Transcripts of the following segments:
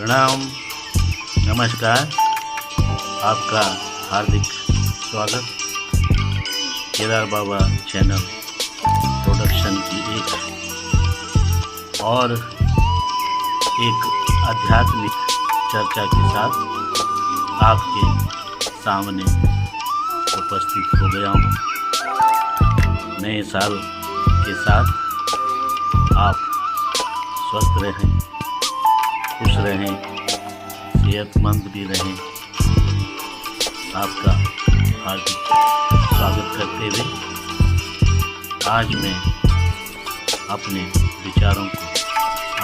प्रणाम, नमस्कार। आपका हार्दिक स्वागत केदार बाबा चैनल प्रोडक्शन की एक आध्यात्मिक चर्चा के साथ आपके सामने उपस्थित हो गया हूँ। नए साल के साथ आप स्वस्थ रहें, खुश रहें, सेहतमंद भी रहें। आपका हार्दिक स्वागत करते हुए आज मैं अपने विचारों को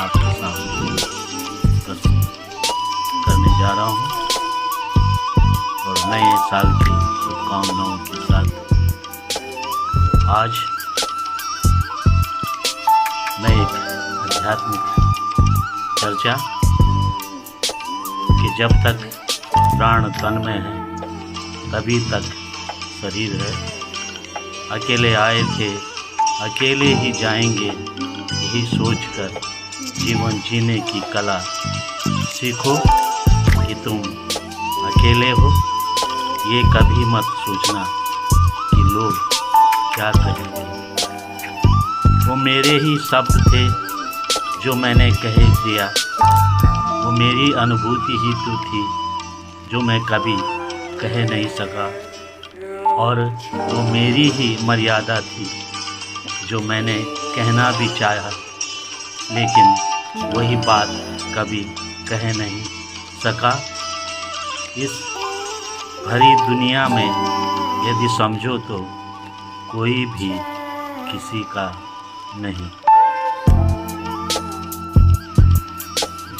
आपके सामने प्रस्तुत करने जा रहा हूँ और नए साल की शुभकामनाओं के साथ आज मैं एक आध्यात्मिक चर्चा कि जब तक प्राण तन में है तभी तक शरीर है। अकेले आए थे अकेले ही जाएंगे, यही सोचकर जीवन जीने की कला सीखो कि तुम अकेले हो। ये कभी मत सोचना कि लोग क्या कहेंगे। वो मेरे ही शब्द थे जो मैंने कह दिया, वो मेरी अनुभूति ही तो थी जो मैं कभी कह नहीं सका, और वो मेरी ही मर्यादा थी जो मैंने कहना भी चाहा, लेकिन वही बात कभी कह नहीं सका। इस भरी दुनिया में यदि समझो तो कोई भी किसी का नहीं।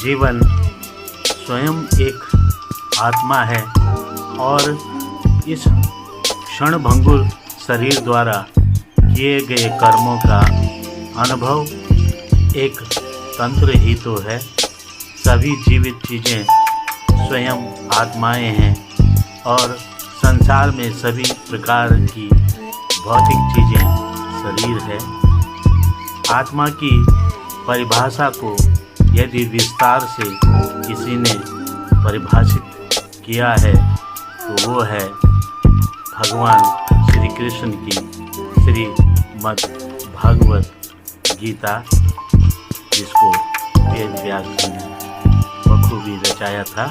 जीवन स्वयं एक आत्मा है और इस क्षणभंगुर शरीर द्वारा किए गए कर्मों का अनुभव एक तंत्र ही तो है। सभी जीवित चीज़ें स्वयं आत्माएं हैं और संसार में सभी प्रकार की भौतिक चीज़ें शरीर है। आत्मा की परिभाषा को यदि विस्तार से किसी ने परिभाषित किया है तो वो है भगवान श्री कृष्ण की श्रीमद् भगवत गीता, जिसको वेद व्यास जी ने बखूबी रचाया था।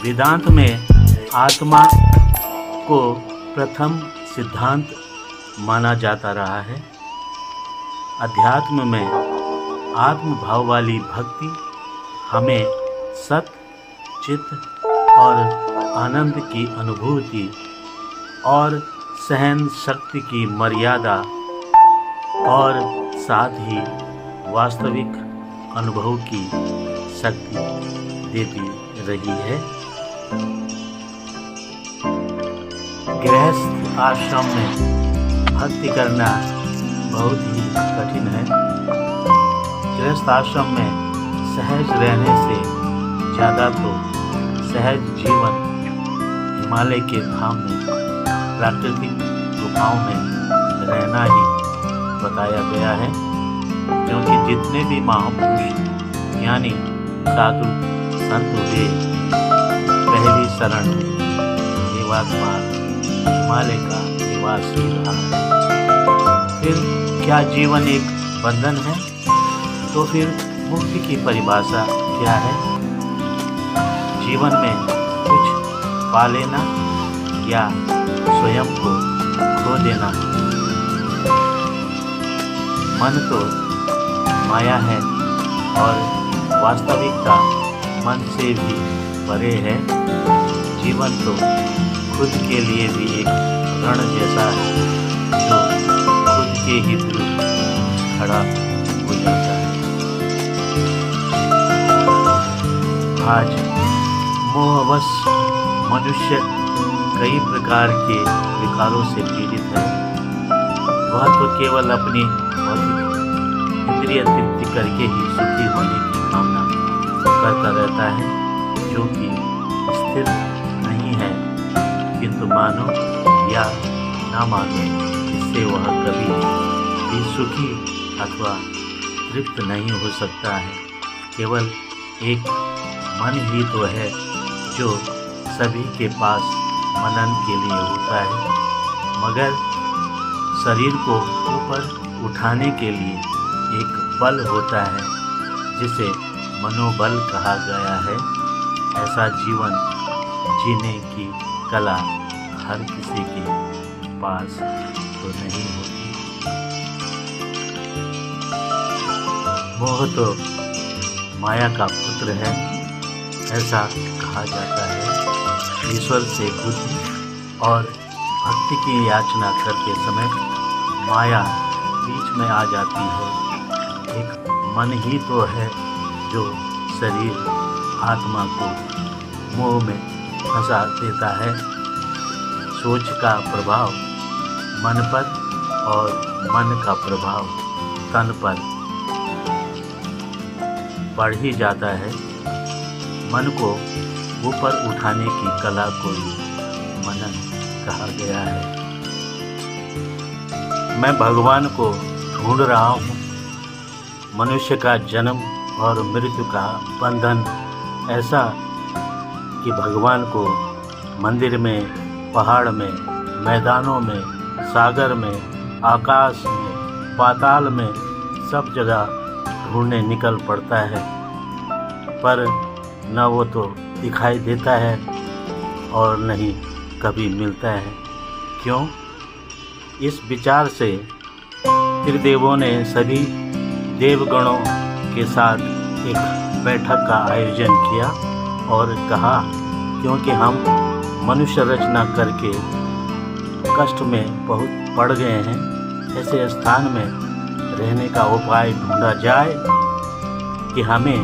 वेदांत में आत्मा को प्रथम सिद्धांत माना जाता रहा है। अध्यात्म में आत्म भाव वाली भक्ति हमें सत्य, चित्त और आनंद की अनुभूति और सहन शक्ति की मर्यादा और साथ ही वास्तविक अनुभव की शक्ति देती रही है। गृहस्थ आश्रम में भक्ति करना बहुत ही कठिन है। गृहस्थ आश्रम में सहज रहने से ज़्यादा तो सहज जीवन हिमालय के धाम में प्राकृतिक गुफाओं में रहना ही बताया गया है, क्योंकि जितने भी महापुरुष यानी साधु संत हुए पहली शरण देवात्मा हिमालय का निवासी रहा। फिर क्या जीवन एक बंधन है? तो फिर मुक्ति की परिभाषा क्या है? जीवन में कुछ पा लेना या स्वयं को खो देना। मन तो माया है और वास्तविकता मन से भी परे है। जीवन तो खुद के लिए भी एक रण जैसा है जो खुद के ही विरुद्ध खड़ा हो जाता है। आज मोहवश मनुष्य कई प्रकार के विकारों से पीड़ित है। वह तो केवल अपनी इंद्रिय तृप्ति करके ही सुखी होने की कामना करता रहता है, जो कि स्थिर नहीं है। किंतु मानो या ना मानो, इससे वह कभी भी सुखी अथवा तृप्त नहीं हो सकता है। केवल एक मन ही तो है जो सभी के पास मनन के लिए होता है, मगर शरीर को ऊपर उठाने के लिए एक बल होता है जिसे मनोबल कहा गया है। ऐसा जीवन जीने की कला हर किसी के पास तो नहीं होती। मोह तो माया का पुत्र है, ऐसा कहा जाता है। ईश्वर से बुद्धि और भक्ति की याचना करते समय माया बीच में आ जाती है। एक मन ही तो है जो शरीर आत्मा को मोह में फंसा देता है। सोच का प्रभाव मन पर और मन का प्रभाव तन पर बढ़ ही जाता है। मन को ऊपर उठाने की कला को ही मनन कहा गया है। मैं भगवान को ढूंढ रहा हूँ। मनुष्य का जन्म और मृत्यु का बंधन ऐसा कि भगवान को मंदिर में, पहाड़ में, मैदानों में, सागर में, आकाश में, पाताल में, सब जगह ढूंढने निकल पड़ता है, पर न वो तो दिखाई देता है और नहीं कभी मिलता है। क्यों? इस विचार से त्रिदेवों ने सभी देवगणों के साथ एक बैठक का आयोजन किया और कहा, क्योंकि हम मनुष्य रचना करके कष्ट में बहुत पड़ गए हैं, ऐसे स्थान में रहने का उपाय ढूंढा जाए कि हमें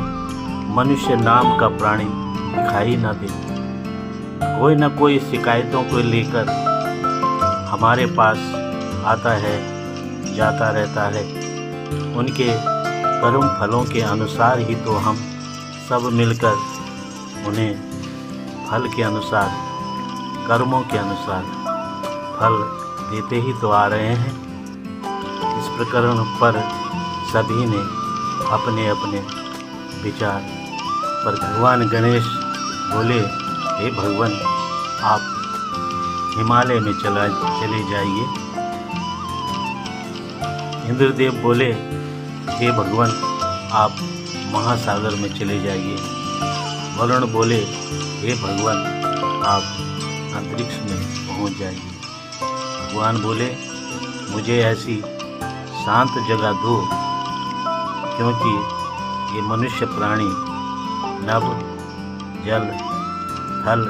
मनुष्य नाम का प्राणी दिखाई न दे। कोई न कोई शिकायतों को लेकर हमारे पास आता है, जाता रहता है। उनके कर्म फलों के अनुसार ही तो हम सब मिलकर उन्हें फल के अनुसार, कर्मों के अनुसार फल देते ही तो आ रहे हैं। इस प्रकरण पर सभी ने अपने अपने विचार पर भगवान गणेश बोले, हे भगवान, आप हिमालय में चले जाइए। इंद्रदेव बोले, हे भगवान, आप महासागर में चले जाइए। वरुण बोले, हे भगवान, आप अंतरिक्ष में पहुंच जाइए। भगवान बोले, मुझे ऐसी शांत जगह दो, क्योंकि ये मनुष्य प्राणी नभ, जल, थल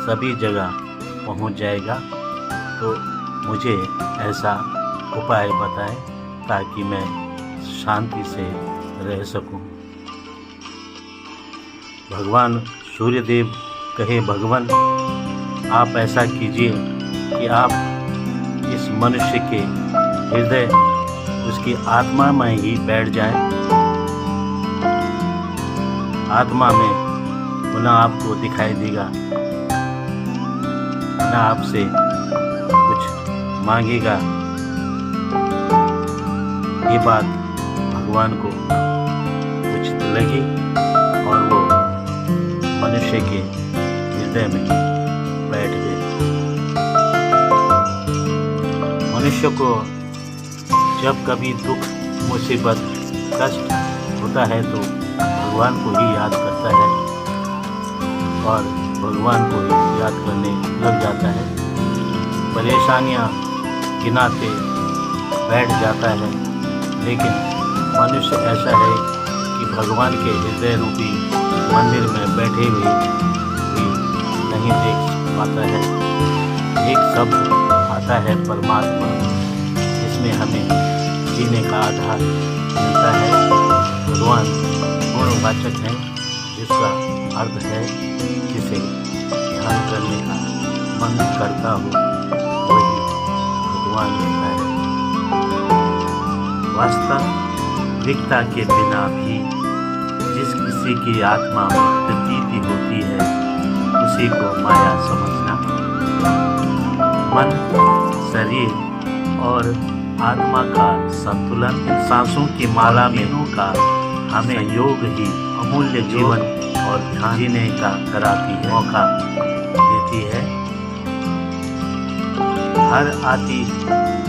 सभी जगह पहुंच जाएगा, तो मुझे ऐसा उपाय बताएं ताकि मैं शांति से रह सकूं। भगवान सूर्यदेव कहे, भगवान, आप ऐसा कीजिए कि आप इस मनुष्य के हृदय, उसकी आत्मा में ही बैठ जाए। आत्मा में पुनः आपको दिखाई देगा, न आपसे कुछ मांगेगा। ये बात भगवान को उचित लगी और वो मनुष्य के हृदय में बैठ गए। मनुष्य को जब कभी दुख, मुसीबत, कष्ट होता है तो भगवान को ही याद करता है और भगवान को ही याद करने लग जाता है। परेशानियां गिनाते बैठ जाता है, लेकिन मनुष्य ऐसा है कि भगवान के हृदय रूपी मंदिर में बैठे हुए भी नहीं देख पाता है। एक शब्द आता है परमात्मा, जिसमें हमें जीने का आधार मिलता है। भगवान गुणवाचक है, जिसका अर्थ है जिसे ध्यान करने का मन करता हो वही भगवान होता है। वास्तविकता के बिना भी जिस किसी की आत्मा में प्रतीति होती है, उसी को माया समझना। मन, शरीर और आत्मा का संतुलन सांसों की माला में का हमें योग ही अमूल्य जीवन और ध्यान जीने का कराती है, मौका देती है। हर आती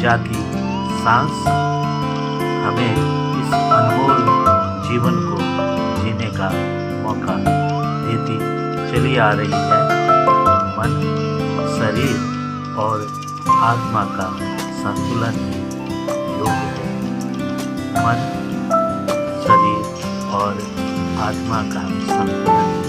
जाती सांस हमें इस अनमोल जीवन को जीने का मौका देती चली आ रही है। मन, शरीर और आत्मा का संतुलन ही योग है। मन, शरीर और आत्मा का संतुलन